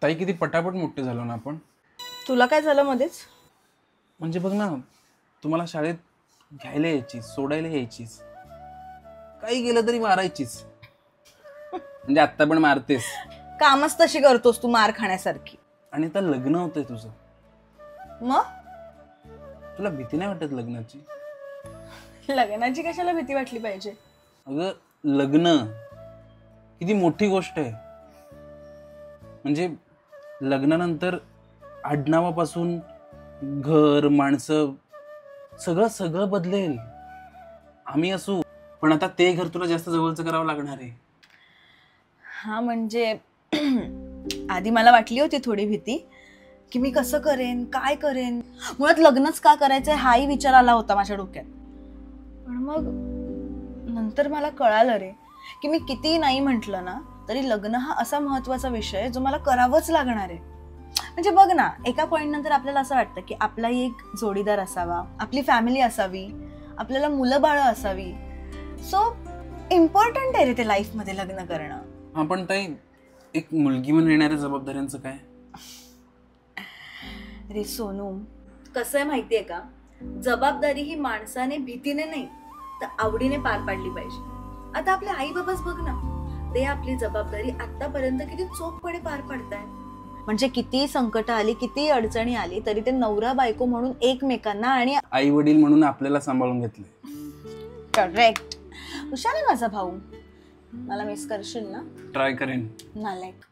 ताई किती पटापट मोठे झालो ना आपण. तुला काय झालं मध्येच? म्हणजे बघ ना, तुम्हाला शाळेत घ्यायला यायचीस, सोडायला यायचीस, काही केलं तरी मारायचीस. म्हणजे आत्ता पण मारतेस. कामच तशी करतोस तू मार खाण्यासारखी. आणि आता लग्न होतंय तुझं. मग तुला भीती नाही वाटत लग्नाची? लग्नाची कशाला भीती वाटली पाहिजे? अगं लग्न किती मोठी गोष्ट आहे. म्हणजे लग्नानंतर आडनावापासून घर, माणसं, सगळं सगळं बदलेल. आम्ही असू, पण आता ते घर तुला जास्त जवळचं करावं लागणार आहे. हा म्हणजे आधी मला वाटली होती थोडी भीती की मी कसं करेन, काय करेन, मुळात लग्नच का करायचंय हाही विचार आला होता माझ्या डोक्यात. पण मग नंतर मला कळालं रे की मी किती नाही म्हटलं ना तरी लग्न हा असा महत्वाचा विषय आहे जो मला करावंच लागणार आहे. म्हणजे बघ ना, एका पॉइंट नंतर आपल्याला असं वाटतं की आपलाही एक जोडीदार असावा, आपली फॅमिली असावी, आपल्याला मुलं बाळ असावी. सो इम्पॉर्टंट आहे रे ते लाईफ मध्ये लग्न करणं. हा पण ताई, एक मुलगी म्हणून येणाऱ्या जबाबदाऱ्यांचं काय? रे सोनू, कसं आहे माहितीये का, जबाबदारी ही माणसाने भीतीने नाही तर आवडीने पार पाडली पाहिजे. आता आपले आई बाबाच बघ ना, ते आपली जबाबदारी आतापर्यंत किती चोखपणे पार पाडताय. म्हणजे किती संकट आली, किती अडचणी आली तरी ते नवरा बायको म्हणून एकमेकांना आणि आई वडील म्हणून आपल्याला सांभाळून घेतले. करेक्ट. हुशार आहे माझा भाऊ. मला मिस करशील ना? ट्राय करेन. नालायक.